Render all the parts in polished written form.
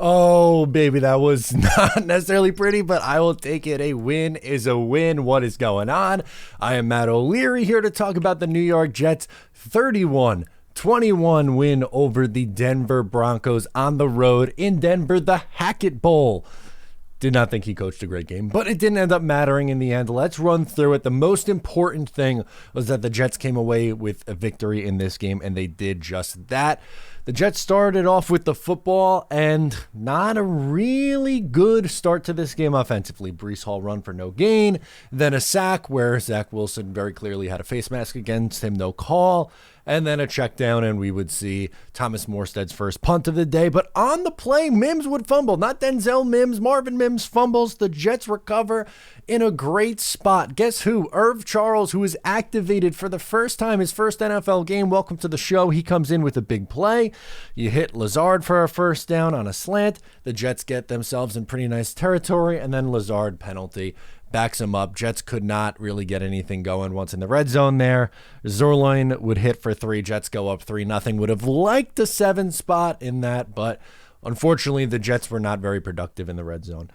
Oh, baby, that was not necessarily pretty, but I will take it. A win is a win. What is going on? I am Matt O'Leary here to talk about the New York Jets 31-21 win over the Denver Broncos on the road in Denver, the Hackett Bowl. Did not think he coached a great game, but it didn't end up mattering in the end. Let's run through it. The most important thing was that the Jets came away with a victory in this game, and they did just that. The Jets started off with the football, and not a really good start to this game offensively. Breece Hall run for no gain, then a sack where Zach Wilson very clearly had a face mask against him, no call, and then a check down, and we would see Thomas Morstead's first punt of the day. But on the play, Mims would fumble. Not Denzel Mims, Marvin Mims fumbles. The Jets recover in a great spot. Guess who? Irv Charles, who is activated for the first time, his first NFL game. Welcome to the show. He comes in with a big play. You hit Lazard for a first down on a slant. The Jets get themselves in pretty nice territory, and then Lazard penalty backs him up. Jets could not really get anything going once in the red zone there. Zerline would hit for 3. Jets go up 3-0. Would have liked a 7 spot in that, but unfortunately the Jets were not very productive in the red zone.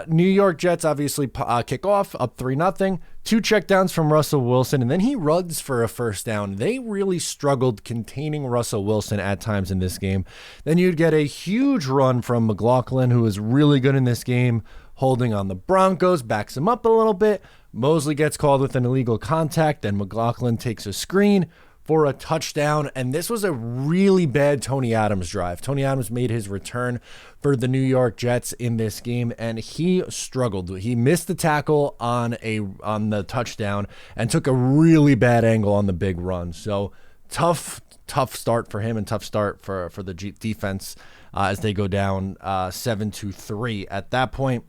New York Jets obviously kick off up 3-0. 2 checkdowns from Russell Wilson, and then he runs for a first down. They really struggled containing Russell Wilson at times in this game. Then you'd get a huge run from McLaughlin, who was really good in this game, holding on the Broncos, backs him up a little bit. Mosley gets called with an illegal contact, and McLaughlin takes a screen for a touchdown, and this was a really bad Tony Adams drive. Tony Adams made his return for the New York Jets in this game, and he struggled. He missed the tackle on the touchdown and took a really bad angle on the big run. So tough start for him and tough start for the defense as they go down 7-3 at that point.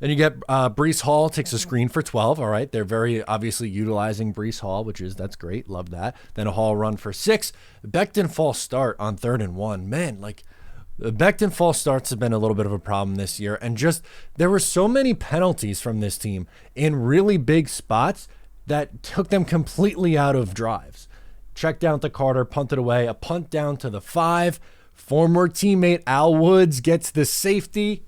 Then you get Breece Hall takes a screen for 12. All right, they're very obviously utilizing Breece Hall, that's great. Love that. Then a Hall run for 6. Becton false start on 3rd and 1. Man, the Becton false starts have been a little bit of a problem this year, and just there were so many penalties from this team in really big spots that took them completely out of drives. Check down to Carter, punted away, a punt down to the 5. Former teammate Al Woods gets the safety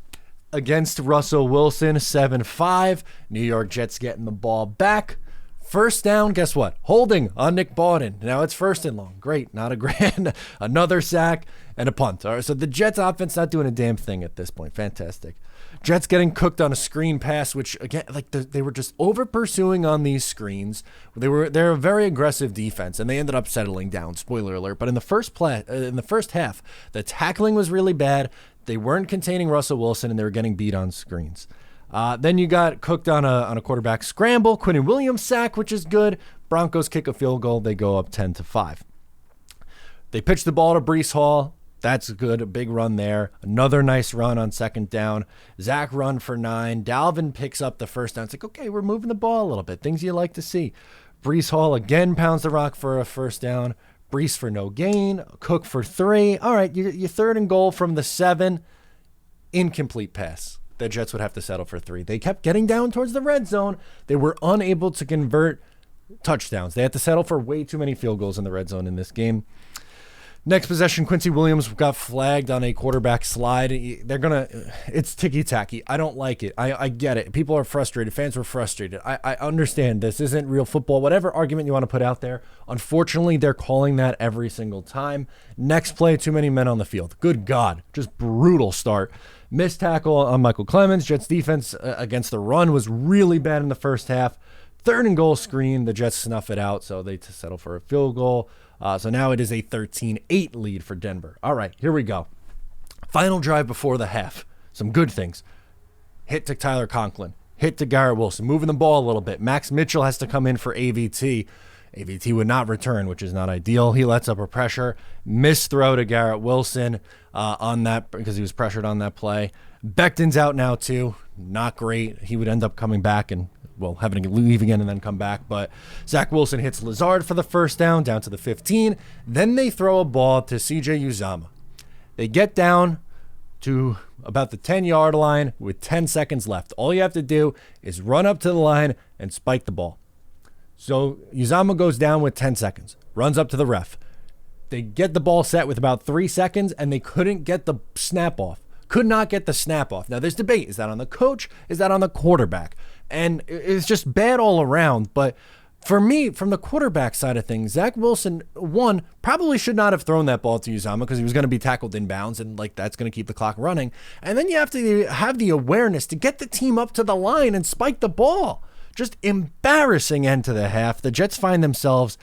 against Russell Wilson, 7-5. New York Jets getting the ball back. First down, guess what? Holding on Nick Bawden. Now it's 1st and long. Great, not a grand. Another sack and a punt. All right, so the Jets offense not doing a damn thing at this point. Fantastic. Jets getting cooked on a screen pass, which again, they were just over pursuing on these screens. They're a very aggressive defense, and they ended up settling down. Spoiler alert! But in the first half, the tackling was really bad. They weren't containing Russell Wilson, and they were getting beat on screens. Then you got cooked on a quarterback scramble. Quinnen Williams sack, which is good. Broncos kick a field goal. They go up 10-5. They pitch the ball to Breece Hall. That's good. A big run there. Another nice run on 2nd down. Zach run for 9. Dalvin picks up the first down. It's like, okay, we're moving the ball a little bit. Things you like to see. Breece Hall again pounds the rock for a first down. Breece for no gain. Cook for 3. All right, you're 3rd and goal from the 7. Incomplete pass. The Jets would have to settle for 3. They kept getting down towards the red zone. They were unable to convert touchdowns. They had to settle for way too many field goals in the red zone in this game. Next possession, Quincy Williams got flagged on a quarterback slide. It's ticky-tacky. I don't like it. I get it. People are frustrated. Fans were frustrated. I understand this isn't real football. Whatever argument you want to put out there, unfortunately, they're calling that every single time. Next play, too many men on the field. Good God. Just brutal start. Missed tackle on Michael Clemens. Jets defense against the run was really bad in the first half. 3rd and goal screen. The Jets snuff it out, so they settle for a field goal. So now it is a 13-8 lead for Denver. All right, here we go. Final drive before the half. Some good things. Hit to Tyler Conklin. Hit to Garrett Wilson. Moving the ball a little bit. Max Mitchell has to come in for AVT. AVT would not return, which is not ideal. He lets up a pressure. Missed throw to Garrett Wilson on that because he was pressured on that play. Becton's out now too. Not great. He would end up coming back and having to leave again and then come back. But Zach Wilson hits Lazard for the first down to the 15. Then they throw a ball to CJ Uzomah. They get down to about the 10-yard line with 10 seconds left. All you have to do is run up to the line and spike the ball. So Uzomah goes down with 10 seconds, runs up to the ref. They get the ball set with about 3 seconds, and they couldn't get the snap off. Could not get the snap off. Now, there's debate. Is that on the coach? Is that on the quarterback? And it's just bad all around. But for me, from the quarterback side of things, Zach Wilson, one, probably should not have thrown that ball to Uzomah because he was going to be tackled inbounds, and like that's going to keep the clock running. And then you have to have the awareness to get the team up to the line and spike the ball. Just embarrassing end to the half. The Jets find themselves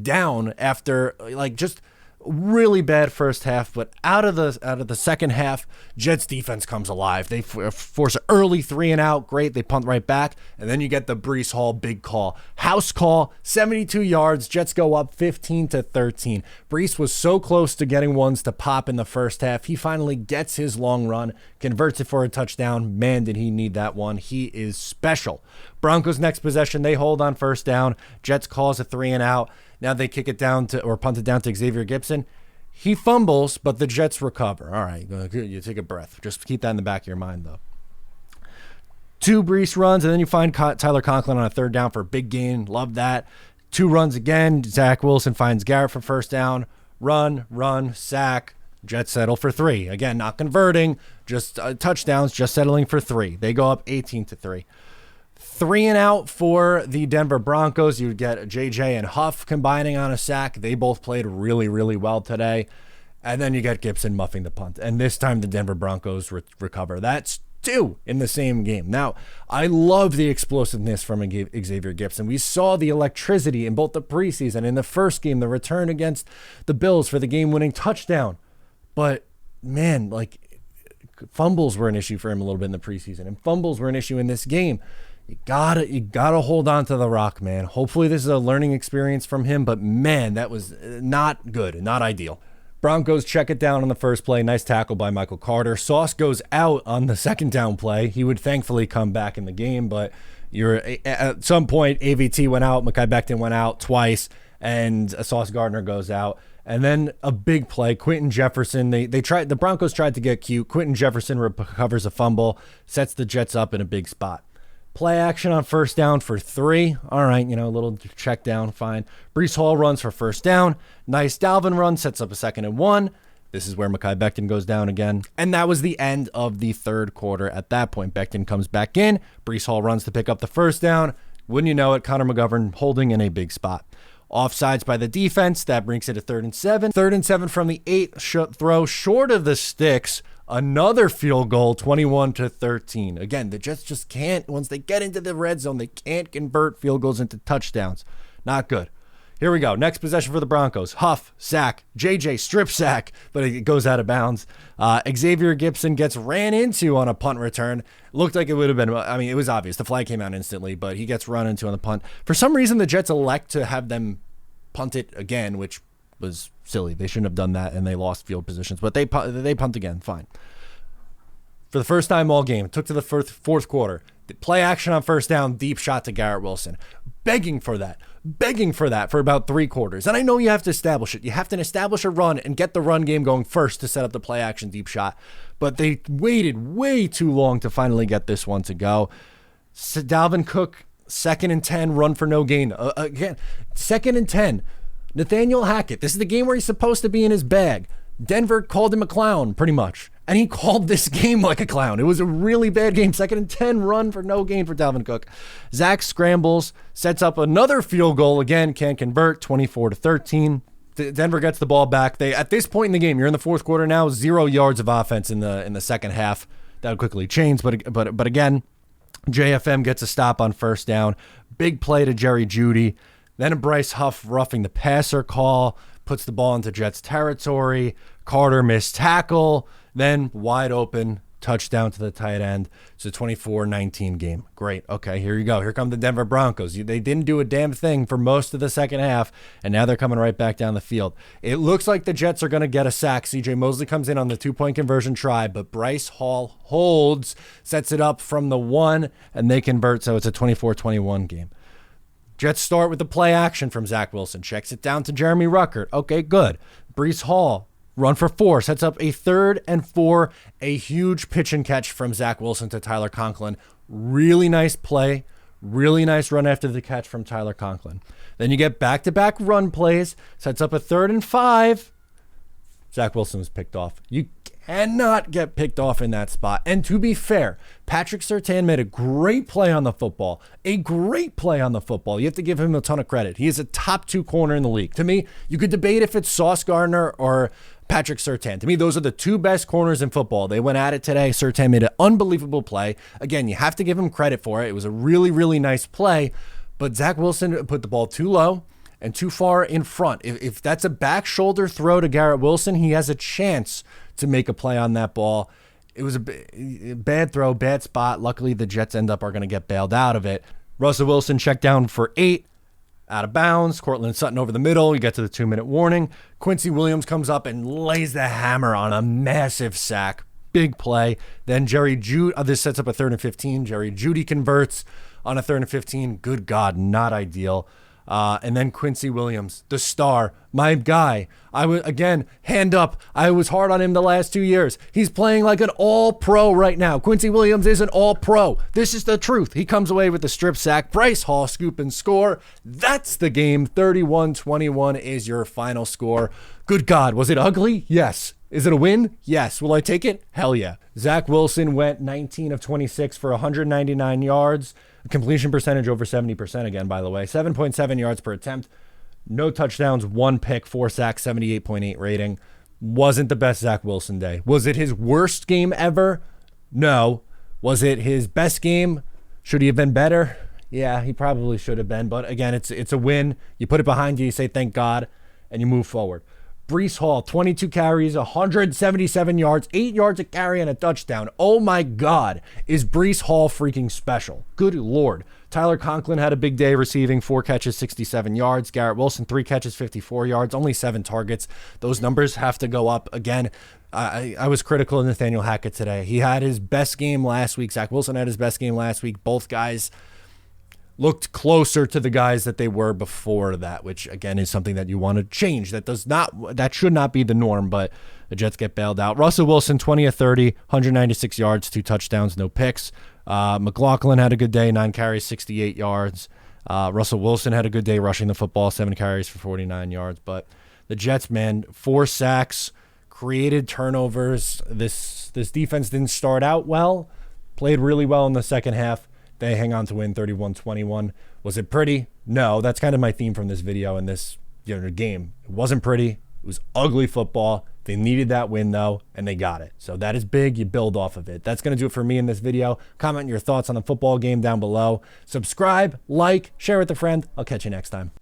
down after like just really bad first half, but out of the second half, Jets defense comes alive. They force an early 3 and out. Great. They punt right back. And then you get the Breece Hall big call. House call, 72 yards. Jets go up 15-13. Breece was so close to getting ones to pop in the first half. He finally gets his long run, converts it for a touchdown. Man, did he need that one. He is special. Broncos next possession, they hold on first down. Jets calls a 3 and out. Now they kick it down to, or punt it down to Xavier Gipson. He fumbles, but the Jets recover. All right, you take a breath. Just keep that in the back of your mind, though. 2 Breece runs, and then you find Tyler Conklin on a third down for a big gain. Love that. 2 runs again. Zach Wilson finds Garrett for first down. Run, sack. Jets settle for 3. Again, not converting, just touchdowns, just settling for 3. They go up 18-3. 3 and out for the Denver Broncos. You get JJ and Huff combining on a sack. They both played really, really well today. And then you get Gipson muffing the punt. And this time the Denver Broncos recover. That's 2 in the same game. Now, I love the explosiveness from Xavier Gipson. We saw the electricity in both the preseason. In the first game, the return against the Bills for the game-winning touchdown. But, man, like, fumbles were an issue for him a little bit in the preseason. And fumbles were an issue in this game. You gotta hold on to the rock, man. Hopefully this is a learning experience from him, but man, that was not good, not ideal. Broncos check it down on the first play. Nice tackle by Michael Carter. Sauce goes out on the second down play. He would thankfully come back in the game, but at some point, AVT went out, Mekhi Becton went out twice, and Sauce Gardner goes out. And then a big play, Quentin Jefferson. The Broncos tried to get cute. Quentin Jefferson recovers a fumble, sets the Jets up in a big spot. Play action on first down for 3. All right, a little check down, fine. Breece Hall runs for first down. Nice Dalvin run, sets up a 2nd and 1. This is where Mekhi Becton goes down again. And that was the end of the third quarter at that point. Becton comes back in. Breece Hall runs to pick up the first down. Wouldn't you know it, Connor McGovern holding in a big spot. Offsides by the defense. That brings it to 3rd and 7. 3rd and 7 from the 8 throw, short of the sticks. Another field goal, 21-13. Again, the Jets just can't, once they get into the red zone, they can't convert field goals into touchdowns. Not good. Here we go. Next possession for the Broncos. Huff, sack. JJ, strip sack, but it goes out of bounds. Xavier Gipson gets ran into on a punt return. Looked like it would have been, it was obvious. The flag came out instantly, but he gets run into on the punt. For some reason, the Jets elect to have them punt it again, which was silly. They shouldn't have done that, and they lost field positions. But they punt again. Fine. For the first time all game, it took to the fourth quarter. The play action on first down, deep shot to Garrett Wilson. Begging for that for about 3 quarters. And I know you have to establish it. You have to establish a run and get the run game going first to set up the play action deep shot. But they waited way too long to finally get this one to go. So Dalvin Cook, 2nd and 10, run for no gain. Again, 2nd and 10. Nathaniel Hackett, this is the game where he's supposed to be in his bag. Denver called him a clown, pretty much. And he called this game like a clown. It was a really bad game. 2nd and 10, run for no gain for Dalvin Cook. Zach scrambles, sets up another field goal. Again, can't convert, 24-13. Denver gets the ball back. At this point in the game, you're in the fourth quarter now, 0 yards of offense in the second half. That'll quickly change, but again, JFM gets a stop on first down. Big play to Jerry Jeudy. Then a Bryce Huff roughing the passer call, puts the ball into Jets territory. Carter missed tackle, then wide open, touchdown to the tight end. It's a 24-19 game. Great. Okay, here you go. Here come the Denver Broncos. They didn't do a damn thing for most of the second half, and now they're coming right back down the field. It looks like the Jets are going to get a sack. C.J. Mosley comes in on the 2-point conversion try, but Breece Hall holds, sets it up from the 1, and they convert, so it's a 24-21 game. Jets start with the play action from Zach Wilson. Checks it down to Jeremy Ruckert. Okay, good. Breece Hall, run for 4. Sets up a 3rd and 4. A huge pitch and catch from Zach Wilson to Tyler Conklin. Really nice play. Really nice run after the catch from Tyler Conklin. Then you get back-to-back run plays, sets up a 3rd and 5. Zach Wilson was picked off. You cannot get picked off in that spot. And to be fair, Patrick Surtain made a great play on the football. A great play on the football. You have to give him a ton of credit. He is a top 2 corner in the league. To me, you could debate if it's Sauce Gardner or Patrick Surtain. To me, those are the 2 best corners in football. They went at it today. Surtain made an unbelievable play. Again, you have to give him credit for it. It was a really, really nice play. But Zach Wilson put the ball too low and too far in front. If that's a back shoulder throw to Garrett Wilson, he has a chance to make a play on that ball. It was a bad throw, bad spot. Luckily, the Jets are going to get bailed out of it. Russell Wilson checked down for 8, out of bounds. Cortland Sutton over the middle. You get to the 2-minute warning. Quincy Williams comes up and lays the hammer on a massive sack. Big play. Then Jerry Jeudy, this sets up a 3rd and 15. Jerry Jeudy converts on a 3rd and 15. Good God, not ideal. And then Quincy Williams, the star, my guy. I was, again, hand up. I was hard on him the last 2 years. He's playing like an all-pro right now. Quincy Williams is an all-pro. This is the truth. He comes away with the strip sack. Breece Hall scoop and score. That's the game. 31-21 is your final score. Good God, was it ugly? Yes. Is it a win? Yes. Will I take it? Hell yeah. Zach Wilson went 19 of 26 for 199 yards. Completion percentage over 70% again, by the way. 7.7 yards per attempt. No touchdowns, 1 pick, 4 sacks, 78.8 rating. Wasn't the best Zach Wilson day. Was it his worst game ever? No. Was it his best game? Should he have been better? Yeah, he probably should have been. But again, it's a win. You put it behind you, you say thank God, and you move forward. Breece Hall, 22 carries, 177 yards, 8 yards a carry, and a touchdown. Oh my God, is Breece Hall freaking special? Good Lord. Tyler Conklin had a big day receiving 4 catches, 67 yards. Garrett Wilson, 3 catches, 54 yards, only 7 targets. Those numbers have to go up. Again, I was critical of Nathaniel Hackett today. He had his best game last week. Zach Wilson had his best game last week. Both guys looked closer to the guys that they were before that, which again is something that you want to change. That should not be the norm, but the Jets get bailed out. Russell Wilson, 20 of 30, 196 yards, 2 touchdowns, no picks. McLaughlin had a good day, 9 carries, 68 yards. Russell Wilson had a good day rushing the football, 7 carries for 49 yards. But the Jets, man, 4 sacks, created turnovers. This defense didn't start out well, played really well in the second half. They hang on to win 31-21. Was it pretty? No, that's kind of my theme from this video and this game. It wasn't pretty. It was ugly football. They needed that win, though, and they got it. So that is big. You build off of it. That's going to do it for me in this video. Comment your thoughts on the football game down below. Subscribe, like, share with a friend. I'll catch you next time.